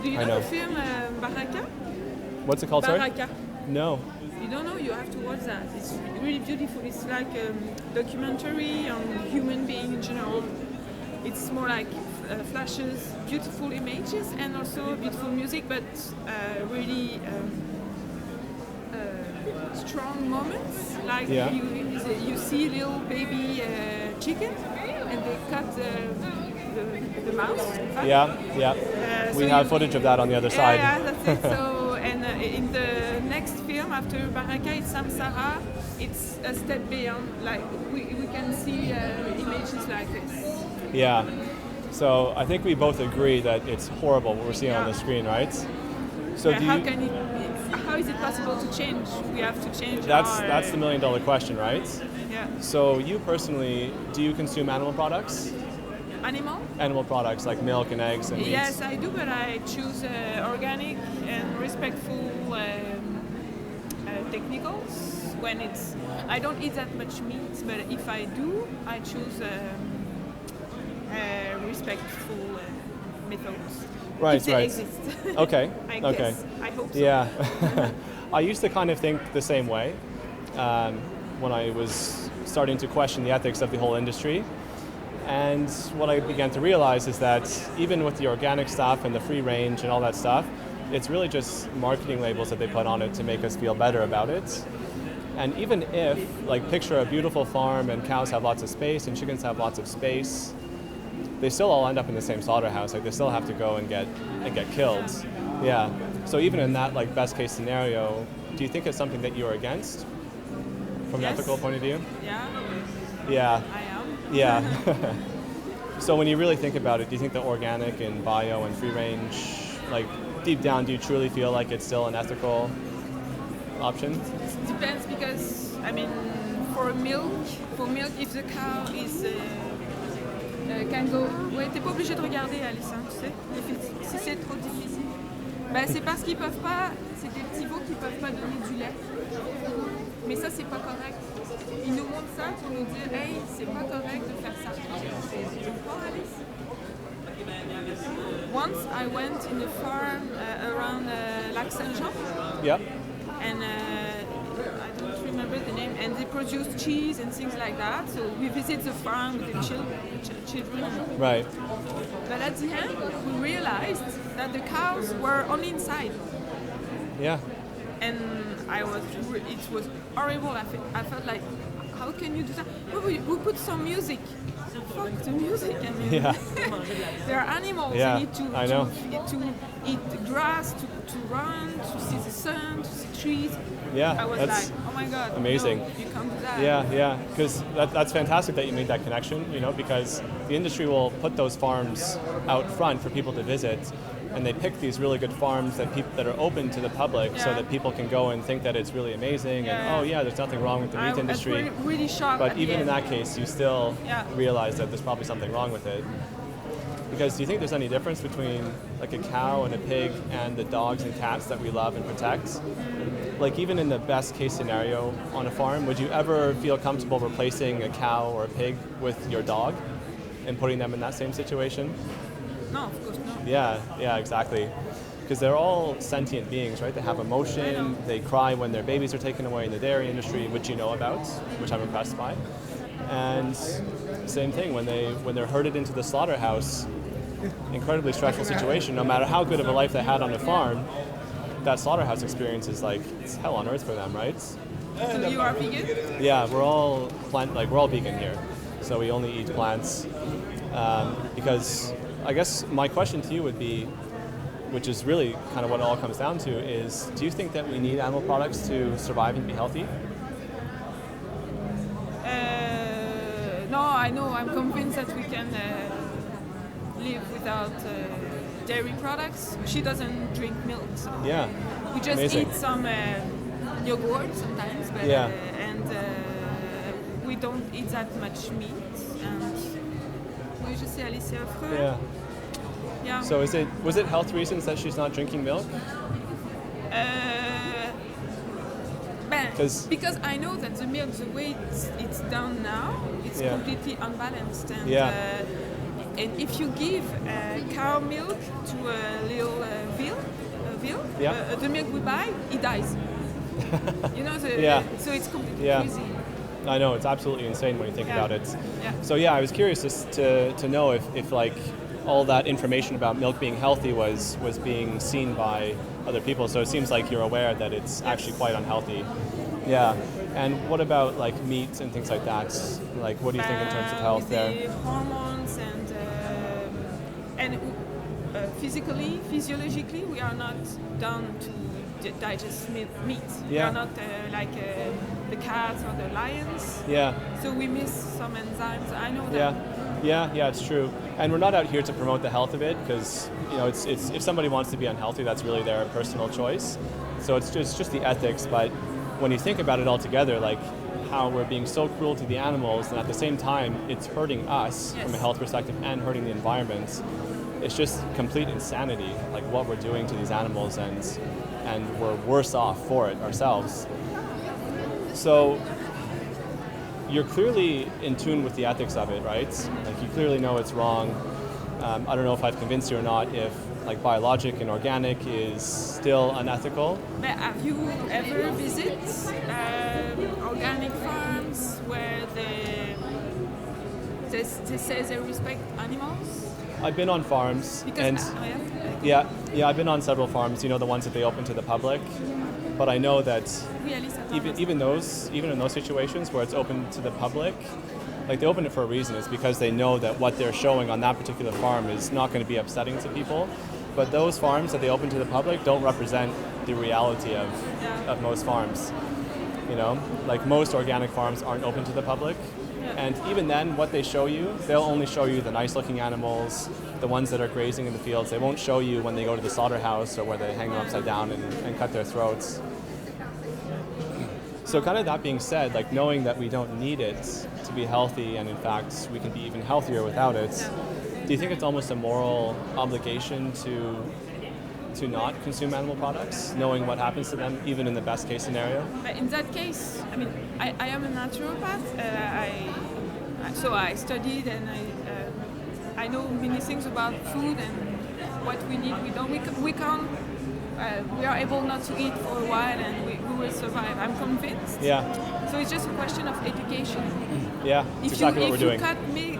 Do you I know know. the film Baraka? What's it called, sorry? Baraka. No. You don't know? You have to watch that. It's really beautiful. It's like a documentary on human being in general. It's more like flashes, beautiful images, and also beautiful music, but really strong moments. Like Yeah. you see little baby chicken, and they cut the mouse. In fact. Yeah. So We have footage of that on the other side. Yeah, that's it. So, and in the next film after Baraka, it's Samsara. It's a step beyond. Like we can see images like this. Yeah. So I think we both agree that it's horrible what we're seeing on the screen, right? So do how you, can how is it possible to change? We have to change. that's the $1 million question, right? Yeah. So you personally, do you consume animal products? Animal? Animal products like milk and eggs and meats? Yes, I do, but I choose organic and respectful technicals. When I don't eat that much meat, but if I do, I choose respectful methods. Right, if they right. exist. Okay. I okay. guess. I hope so. Yeah. I used to kind of think the same way when I was starting to question the ethics of the whole industry. And what I began to realize is that even with the organic stuff and the free range and all that stuff, it's really just marketing labels that they put on it to make us feel better about it. And even if, like, picture a beautiful farm and cows have lots of space and chickens have lots of space, they still all end up in the same slaughterhouse. Like, they still have to go and get killed. Yeah. So even in that, like, best case scenario, do you think it's something that you're against from an ethical point of view? Yeah. Yeah. I am. Yeah. So when you really think about it, do you think that organic and bio and free range, like, deep down, do you truly feel like it's still an ethical option? It depends because, I mean, for milk, if the cow is can go. Ouais, t'es pas obligé de regarder, Alice, hein, tu sais, si c'est trop difficile. Ben, c'est parce qu'ils peuvent pas, c'est des petits veaux qui peuvent pas donner du lait. Mais ça, c'est pas correct. Ils nous montrent ça pour nous dire, hey, c'est pas correct de faire ça. Oh, Alice. Once I went in a farm around Lac Saint-Jean. Yep. And I don't remember the name, and they produce cheese and things like that. So we visit the farm with the children. Right. But at the end, we realized that the cows were only inside. Yeah. And it was horrible. I felt like, how can you do that? We put some music. Fuck the music. I mean, Yeah. they're animals. Yeah, They need to eat grass, to run, to see the sun, to see trees. Yeah, I was that's like, oh my god, amazing. No, you can't do that. Yeah, because that's fantastic that you made that connection, because the industry will put those farms out front for people to visit, and they pick these really good farms that are open to the public so that people can go and think that it's really amazing and there's nothing wrong with the meat industry. I was really shocked. But even in that case, you still realize that there's probably something wrong with it. Because do you think there's any difference between like a cow and a pig and the dogs and cats that we love and protect? Like even in the best case scenario on a farm, would you ever feel comfortable replacing a cow or a pig with your dog and putting them in that same situation? No, of course not. Yeah, exactly. Because they're all sentient beings, right? They have emotion, they cry when their babies are taken away in the dairy industry, which you know about, which I'm impressed by. And same thing, when they're herded into the slaughterhouse, incredibly stressful situation, no matter how good of a life they had on the farm, that slaughterhouse experience is like, it's hell on earth for them, right? So you are vegan? Yeah, we're all vegan here. So we only eat plants. Because I guess my question to you would be, which is really kind of what it all comes down to, is do you think that we need animal products to survive and be healthy? No, I know. I'm convinced that we can live without dairy products. She doesn't drink milk, so we just eat some yogurt sometimes, but, and we don't eat that much meat. And oui, je sais, Alice, c'est affreux. Yeah. So was it health reasons that she's not drinking milk? Because I know that the milk, the way it's done now, it's completely unbalanced. And, and if you give cow milk to a little milk, Yeah. the milk we buy, it dies. You know, Yeah. so it's completely Yeah. crazy. I know, it's absolutely insane when you think Yeah. about it. Yeah. So yeah, I was curious just to know if like all that information about milk being healthy was being seen by other people. So it seems like you're aware that it's actually quite unhealthy. Yeah. And what about like meat and things like that? Like, what do you think in terms of health With there? the hormones and physiologically, we are not done to digest meat. We Yeah. are not like the cats or the lions. Yeah. So we miss some enzymes. I know that. Yeah, it's true. And we're not out here to promote the health of it because, you know, it's if somebody wants to be unhealthy, that's really their personal choice. So it's just the ethics. But when you think about it all together, like how we're being so cruel to the animals, and at the same time, it's hurting us from a health perspective and hurting the environment. It's just complete insanity, like what we're doing to these animals, and we're worse off for it ourselves. So you're clearly in tune with the ethics of it, right? Like you clearly know it's wrong. I don't know if I've convinced you or not if like biologic and organic is still unethical. But have you ever visited organic farms where they say they respect animals? I've been on farms, Because and yeah, I've been on several farms. You know, the ones that they open to the public. But I know that even in those situations where it's open to the public, like they open it for a reason. It's because they know that what they're showing on that particular farm is not going to be upsetting to people. But those farms that they open to the public don't represent the reality of most farms. You know, like most organic farms aren't open to the public. And even then, what they show you, they'll only show you the nice-looking animals, the ones that are grazing in the fields. They won't show you when they go to the slaughterhouse or where they hang them upside down and cut their throats. So kind of that being said, like knowing that we don't need it to be healthy, and in fact, we can be even healthier without it, do you think it's almost a moral obligation to not consume animal products, knowing what happens to them, even in the best case scenario? But in that case, I mean, I am a naturopath. So I studied and I know many things about food and what we need. We can't. We are able not to eat for a while and we will survive. I'm convinced. Yeah. So it's just a question of education. Yeah, that's exactly what we're doing. If you cut meat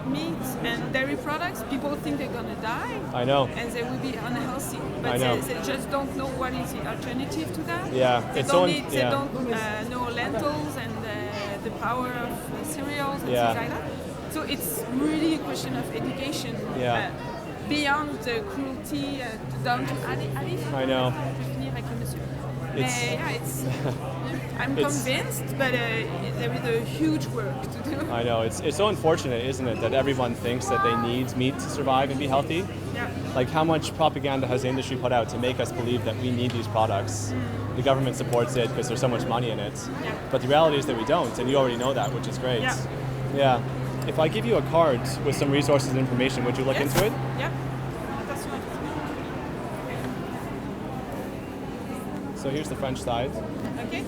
and dairy products, people think they're gonna die. I know. And they will be unhealthy. But I know. they just don't know what is the alternative to that. Yeah, They it's don't, so they don't know lentils and the power of cereals and things like that. So it's really a question of education. Yeah. Beyond the cruelty, down to I know. I'm convinced, but there is a huge work to do. I know. It's so unfortunate, isn't it, that everyone thinks that they need meat to survive and be healthy? Yeah. Like how much propaganda has the industry put out to make us believe that we need these products? The government supports it because there's so much money in it. Yeah. But the reality is that we don't, and you already know that, which is great. Yeah. If I give you a card with some resources and information, would you look into it? Yeah. That's right. So here's the French side. Okay.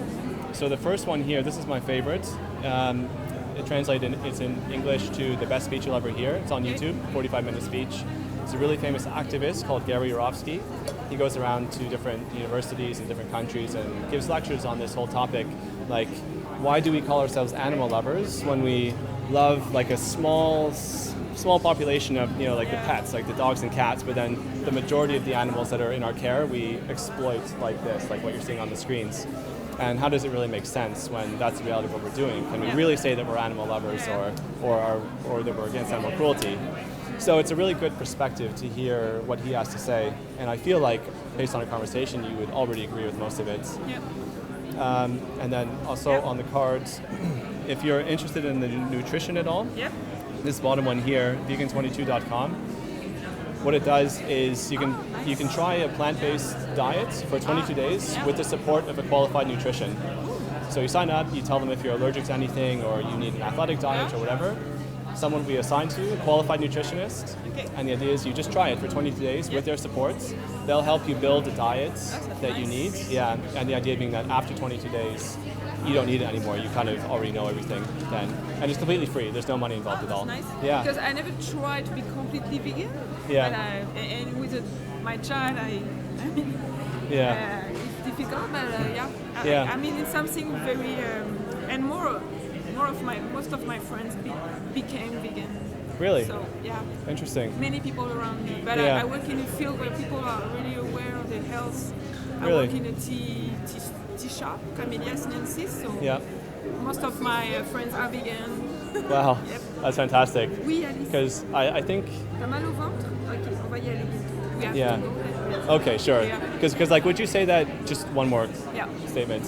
So the first one here, this is my favorite. It translated, it's in English to The Best Speech You'll Ever Hear. It's on YouTube, 45-minute speech. It's a really famous activist called Gary Yourofsky. He goes around to different universities in different countries and gives lectures on this whole topic, like why do we call ourselves animal lovers when we love like a small population of, you know, like the pets, like the dogs and cats, but then the majority of the animals that are in our care we exploit like this, like what you're seeing on the screens. And how does it really make sense when that's the reality of what we're doing? Can we really say that we're animal lovers or that we're against animal cruelty? So it's a really good perspective to hear what he has to say. And I feel like, based on our conversation, you would already agree with most of it. Yep. And then also on the cards, if you're interested in the nutrition at all, this bottom one here, vegan22.com, what it does is you can try a plant-based diet for 22 days with the support of a qualified nutrition. So you sign up, you tell them if you're allergic to anything or you need an athletic diet or whatever. Someone will be assigned to you, a qualified nutritionist, and the idea is you just try it for 22 days with their support. They'll help you build a diet that you need, and the idea being that after 22 days, you don't need it anymore. You kind of already know everything then. And it's completely free. There's no money involved at all. Nice. Yeah. Because I never tried to be completely vegan. Yeah. But and with with my child, I mean, Yeah. it's difficult, but yeah. Yeah. I mean, it's something very, and most of my friends became vegan. Really? So yeah, Interesting. many people around me. But Yeah. I work in a field where people are really aware of their health. Really? I work in a tea shop, Camellias Nancy, so Yeah. most of my friends are vegan. Wow. Yep. That's fantastic. Oui, Alice. Because I think. T'as mal au ventre? Ok, on va y aller bientôt. We have Yeah. to go. Okay, sure. Yeah. Because like, would you say that, just one more Yeah. statement,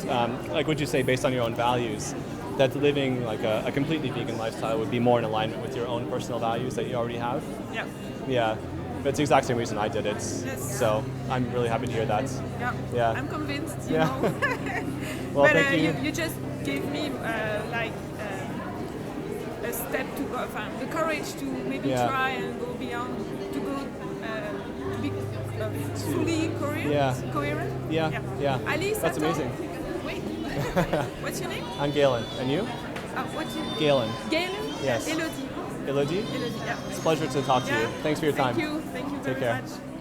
like would you say based on your own values, that living like a completely vegan lifestyle would be more in alignment with your own personal values that you already have? Yeah. Yeah. That's the exact same reason I did it. Yes. So I'm really happy to hear that. Yeah. Yeah. I'm convinced, you Yeah. know. Well, But thank you. you just gave me a step to go, the courage to maybe Yeah. try and go beyond, to go to be fully coherent. Yeah. Coherent. Yeah, yeah. Alice, That's attends. amazing. Wait. What's your name? I'm Gaelen. And you? What's your name? Gaelen. Gaelen? Yes. Elodie. Elodie? Elodie, yeah. It's a pleasure to talk to you. Yeah. Thanks for your time. Thank you. Thank you Take very care. much.